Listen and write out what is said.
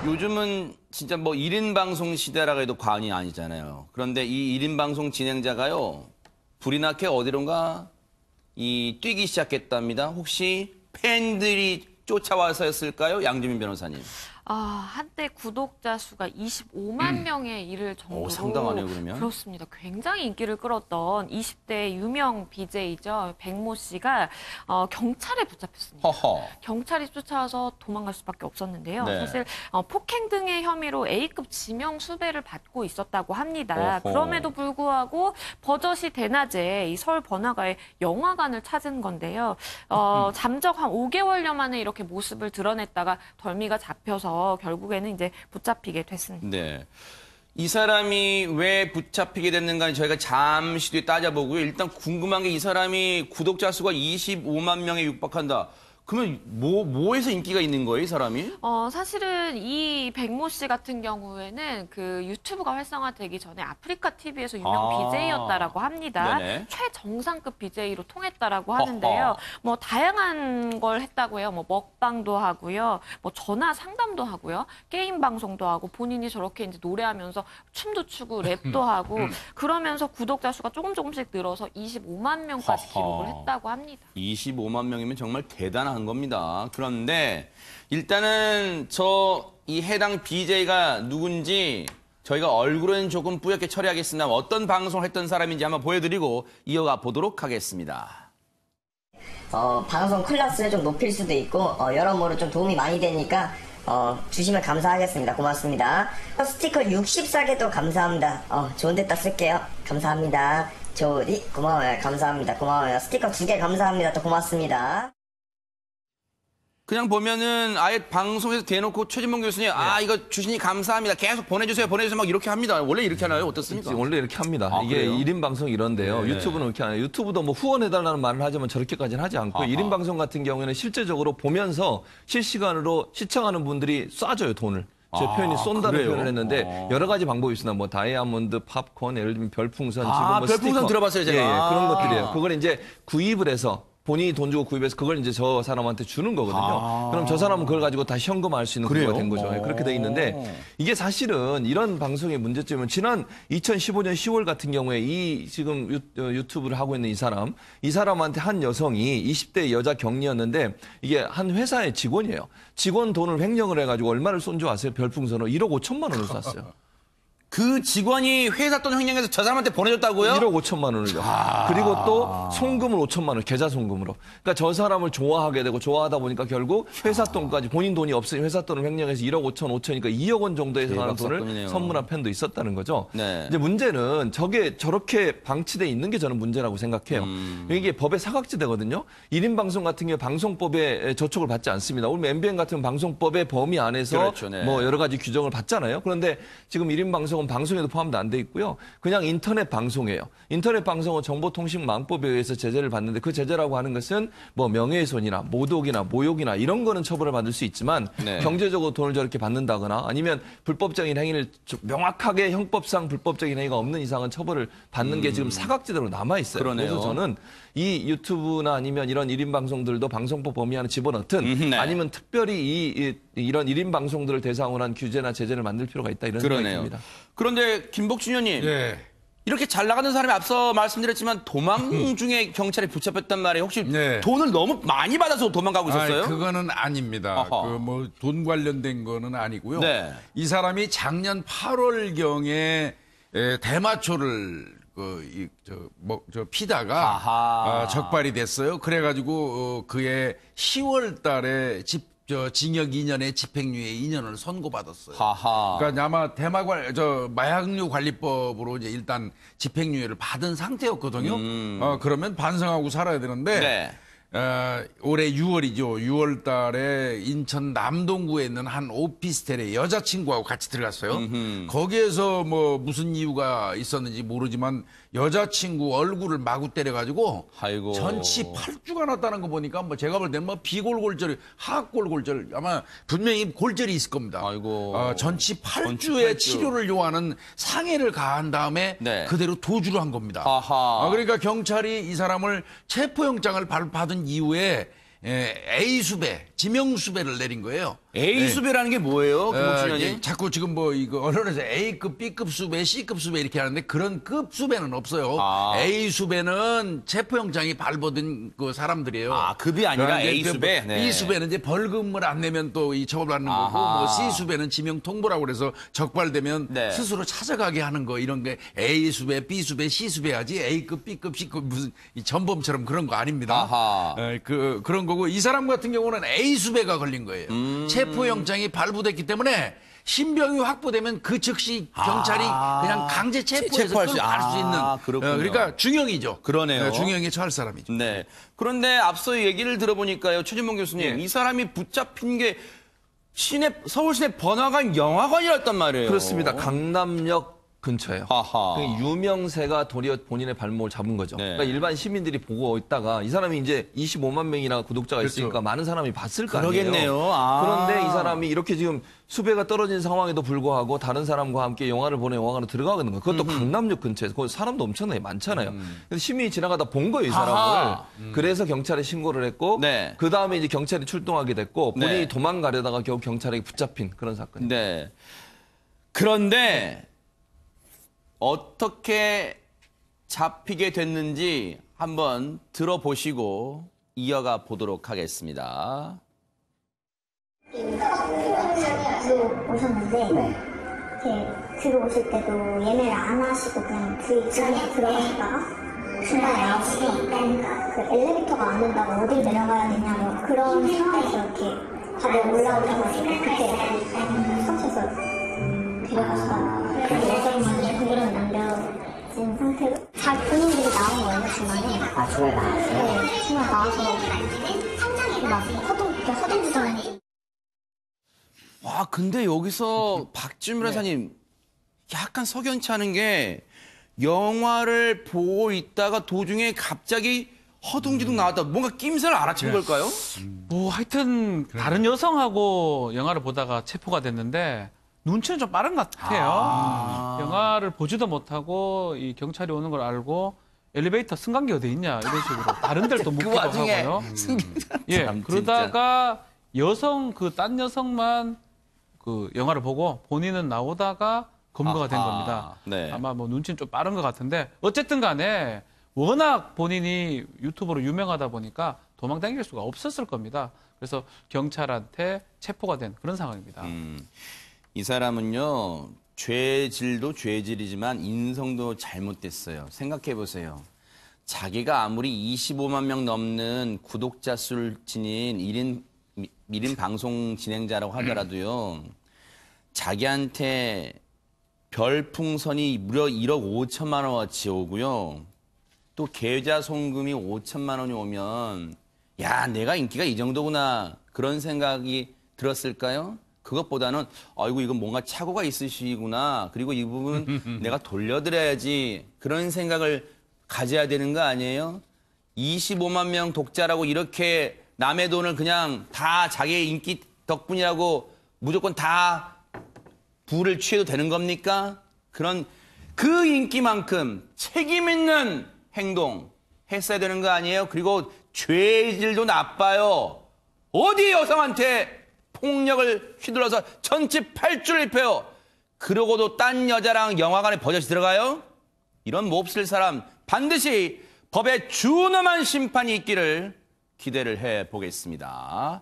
요즘은 진짜 뭐 1인 방송 시대라고 해도 과언이 아니잖아요. 그런데 이 1인 방송 진행자가요. 불이 나게 어디론가 뛰기 시작했답니다. 혹시 팬들이 쫓아와서였을까요? 양주민 변호사님. 한때 구독자 수가 25만 명에 이를 정도로 상당하네요, 그러면. 그렇습니다. 굉장히 인기를 끌었던 20대 유명 BJ죠. 백모 씨가 경찰에 붙잡혔습니다. 허허. 경찰이 쫓아와서 도망갈 수밖에 없었는데요. 네. 사실 폭행 등의 혐의로 A급 지명 수배를 받고 있었다고 합니다. 어허. 그럼에도 불구하고 버젓이 대낮에 이 서울 번화가의 영화관을 찾은 건데요. 잠적 한 5개월여 만에 이렇게 모습을 드러냈다가 덜미가 잡혀서 결국에는 이제 붙잡히게 됐습니다. 네. 이 사람이 왜 붙잡히게 됐는가 저희가 잠시 뒤에 따져보고요. 일단 궁금한 게 이 사람이 구독자 수가 25만 명에 육박한다. 그러면 뭐에서 인기가 있는 거예요, 이 사람이? 사실은 이 백모 씨 같은 경우에는 그 유튜브가 활성화되기 전에 아프리카 TV에서 유명 BJ였다라고 합니다. 네네. 최정상급 BJ로 통했다라고 하는데요. 뭐 다양한 걸 했다고 해요. 뭐 먹방도 하고요. 뭐 전화 상담도 하고요. 게임 방송도 하고 본인이 저렇게 이제 노래하면서 춤도 추고 랩도 하고 그러면서 구독자 수가 조금씩 늘어서 25만 명까지 기록을 했다고 합니다. 25만 명이면 정말 대단한 겁니다. 그런데 일단은 이 해당 BJ가 누군지 저희가 얼굴은 조금 뿌옇게 처리하겠습니다. 어떤 방송을 했던 사람인지 한번 보여드리고 이어가 보도록 하겠습니다. 방송 클래스를 좀 높일 수도 있고 여러모로 좀 도움이 많이 되니까 주시면 감사하겠습니다. 고맙습니다. 스티커 64개도 감사합니다. 좋은 데다 쓸게요. 감사합니다. 조디 고마워요. 감사합니다. 고마워요. 스티커 2개 감사합니다. 또 고맙습니다. 그냥 보면은 아예 방송에서 대놓고 최진봉 교수님 이거 주시니 감사합니다. 계속 보내주세요 막 이렇게 합니다. 원래 이렇게 하나요? 어떻습니까? 원래 이렇게 합니다. 이게 그래요? 1인 방송 이런데요. 네. 유튜브는 이렇게 안 해요. 유튜브도 뭐 후원해달라는 말을 하지만 저렇게까지는 하지 않고 1인 방송 같은 경우에는 실제적으로 보면서 실시간으로 시청하는 분들이 쏴줘요, 돈을. 제 표현이 쏜다는 그래요? 표현을 했는데 여러 가지 방법이 있습니다. 뭐 다이아몬드, 팝콘, 예를 들면 별풍선, 지금 뭐 별풍선 스티커. 들어봤어요, 제가. 예, 그런 것들이에요. 그걸 이제 구입을 해서 본인이 돈 주고 구입해서 그걸 이제 저 사람한테 주는 거거든요. 그럼 저 사람은 그걸 가지고 다시 현금화할 수 있는 구조가 된 거죠. 그렇게 돼 있는데 이게 사실은 이런 방송의 문제점은 지난 2015년 10월 같은 경우에 이 지금 유튜브를 하고 있는 이 사람한테 한 여성이 20대 여자 격리였는데 이게 한 회사의 직원이에요. 직원 돈을 횡령을 해가지고 얼마를 쏜 줄 아세요? 별풍선으로 1억 5천만 원을 쐈어요. 그 직원이 회사 돈 횡령해서 저 사람한테 보내줬다고요? 1억 5천만 원을요. 그리고 또 송금을 5천만 원, 계좌 송금으로. 그러니까 저 사람을 좋아하게 되고 좋아하다 보니까 결국 회사 돈까지 본인 돈이 없으니 회사 돈을 횡령해서 1억 5천이니까 2억 원 정도에 해당하는 돈을 사건이네요. 선물한 팬도 있었다는 거죠. 네. 이제 문제는 저렇게 방치돼 있는 게 저는 문제라고 생각해요. 이게 법의 사각지대거든요. 1인 방송 같은 경우 방송법에 저촉을 받지 않습니다. 우리 MBN 같은 방송법의 범위 안에서 그렇죠, 네. 뭐 여러 가지 규정을 받잖아요. 그런데 지금 1인 방송은 방송에도 포함도 안 돼 있고요. 그냥 인터넷 방송이에요. 인터넷 방송은 정보통신망법에 의해서 제재를 받는데 그 제재라고 하는 것은 뭐 명예훼손이나 모독이나 모욕이나 이런 거는 처벌을 받을 수 있지만 네. 경제적으로 돈을 저렇게 받는다거나 아니면 불법적인 행위를 명확하게 형법상 불법적인 행위가 없는 이상은 처벌을 받는 게 지금 사각지대로 남아 있어요. 그러네요. 그래서 저는 이 유튜브나 아니면 이런 1인 방송들도 방송법 범위 안에 집어넣든 네. 아니면 특별히 이런 1인 방송들을 대상으로 한 규제나 제재를 만들 필요가 있다 이런 생각이 그러네요. 듭니다. 그런데 김복준 의원님. 예. 이렇게 잘 나가는 사람이 앞서 말씀드렸지만 도망 중에 경찰에 붙잡혔단 말이에요. 혹시 네. 돈을 너무 많이 받아서 도망가고 있었어요? 그거는 아닙니다. 아하. 그 뭐 돈 관련된 거는 아니고요. 네. 이 사람이 작년 8월경에 대마초를 피다가 아하. 적발이 됐어요. 그래가지고 그해 10월달에 징역 2년에 집행유예 2년을 선고받았어요. 하하. 그러니까 아마 마약류 관리법으로 이제 일단 집행유예를 받은 상태였거든요. 그러면 반성하고 살아야 되는데 네. 올해 6월이죠. 6월 달에 인천 남동구에 있는 한 오피스텔에 여자친구하고 같이 들어갔어요. 거기에서 뭐 무슨 이유가 있었는지 모르지만 여자친구 얼굴을 마구 때려가지고 아이고. 전치 8주가 났다는 거 보니까 뭐 제가 볼 때는 뭐 비골골절, 하악골골절 아마 분명히 골절이 있을 겁니다. 아이고. 전치 8주의 전치 8주. 치료를 요하는 상해를 가한 다음에 네. 그대로 도주를 한 겁니다. 아하. 그러니까 경찰이 이 사람을 체포영장을 받은 이후에 A 수배, 지명 수배를 내린 거예요. A 수배라는 게 뭐예요, 김옥준현님? 자꾸 지금 뭐 이거 언론에서 A급, B급 수배, C급 수배 이렇게 하는데 그런 급 수배는 없어요. A 수배는 체포영장이 발부된 그 사람들이에요. 아, 급이 아니라 그러니까 A 이제 수배? 네. B 수배는 이제 벌금을 안 내면 또 이 처벌받는 거고, 아하. 뭐 C 수배는 지명 통보라고 그래서 적발되면 네. 스스로 찾아가게 하는 거 이런 게 A 수배, B 수배, C 수배하지 A급, B급, C급 무슨 이 전범처럼 그런 거 아닙니다. 아하. 그런 거고 이 사람 같은 경우는 A 수배가 걸린 거예요. 체포영장이 발부됐기 때문에 신병이 확보되면 그 즉시 경찰이 그냥 강제 체포해서 체포할 수- 끌고 갈 수 있는 그렇군요. 그러니까 중형이죠. 그러네요. 중형에 처할 사람이죠. 네. 그런데 앞서 얘기를 들어보니까요, 최진봉 교수님, 예. 이 사람이 붙잡힌 게 서울 시내 번화가 영화관이었단 말이에요. 그렇습니다. 강남역 근처예요. 하하. 그 유명세가 도리어 본인의 발목을 잡은 거죠. 네. 그러니까 일반 시민들이 보고 있다가 이 사람이 이제 25만 명이나 구독자가 있으니까 많은 사람이 봤을 거 아니에요. 그러겠네요. 아. 그런데 이 사람이 이렇게 지금 수배가 떨어진 상황에도 불구하고 다른 사람과 함께 영화를 보는 영화관으로 들어가는 거예요. 그것도 강남역 근처에서. 거기 사람도 엄청나게 많잖아요. 그래서 시민이 지나가다 본 거예요, 이 사람을. 아하. 그래서 경찰에 신고를 했고 네. 그 다음에 이제 경찰이 출동하게 됐고 본인이 네. 도망가려다가 겨우 경찰에게 붙잡힌 그런 사건이에요. 네. 그런데 어떻게 잡히게 됐는지 한번 들어보시고 이어가 보도록 하겠습니다. 오셨는데 이렇게 들어오실 때도 예매를 안 하시고 그냥 주인이 들어가시다가 중간에 나오시니까 그 엘리베이터가 안 된다고 어딜 내려가야 되냐 뭐 그런 상황에서 이렇게 다들 올라오셔가지고 그때 서치에서 데려가시다가 그 여자분이 그대로 남겨진 상태로 잘 본인들이 나온 거예요 중간에. 아, 중간에 나왔어요? 네, 중간에 나와서 막 허둥지둥 와, 근데 여기서 박준 변호사님 약간 석연치 않은 게 영화를 보고 있다가 도중에 갑자기 허둥지둥 나왔다. 뭔가 낌새를 알아챈 걸까요? 뭐 하여튼 다른 여성하고 영화를 보다가 체포가 됐는데 눈치는 좀 빠른 것 같아요. 영화를 보지도 못하고 이 경찰이 오는 걸 알고 엘리베이터 승강기 어디 있냐 이런 식으로 다른 데를 또 그 묻기도 와중에 하고요. 승객들 예, 참, 그러다가 딴 여성만 그 영화를 보고 본인은 나오다가 검거가 된 아하, 겁니다. 네. 아마 뭐 눈치는 좀 빠른 것 같은데 어쨌든 간에 워낙 본인이 유튜버로 유명하다 보니까 도망 다닐 수가 없었을 겁니다. 그래서 경찰한테 체포가 된 그런 상황입니다. 이 사람은요, 죄질도 죄질이지만 인성도 잘못됐어요. 생각해 보세요. 자기가 아무리 25만 명 넘는 구독자 수를 지닌 1인 방송 진행자라고 하더라도요, 자기한테 별풍선이 무려 1억 5천만 원어치 오고요, 또 계좌 송금이 5천만 원이 오면, 야, 내가 인기가 이 정도구나, 그런 생각이 들었을까요? 그것보다는 아이고 이건 뭔가 착오가 있으시구나. 그리고 이 부분 내가 돌려드려야지. 그런 생각을 가져야 되는 거 아니에요? 25만 명 독자라고 이렇게 남의 돈을 그냥 다 자기의 인기 덕분이라고 무조건 다 부를 취해도 되는 겁니까? 그런 그 인기만큼 책임 있는 행동 했어야 되는 거 아니에요? 그리고 죄질도 나빠요. 어디 여성한테 폭력을 휘둘러서 전치 8주를 입혀요. 그러고도 딴 여자랑 영화관에 버젓이 들어가요? 이런 몹쓸 사람 반드시 법에 준엄한 심판이 있기를 기대를 해보겠습니다.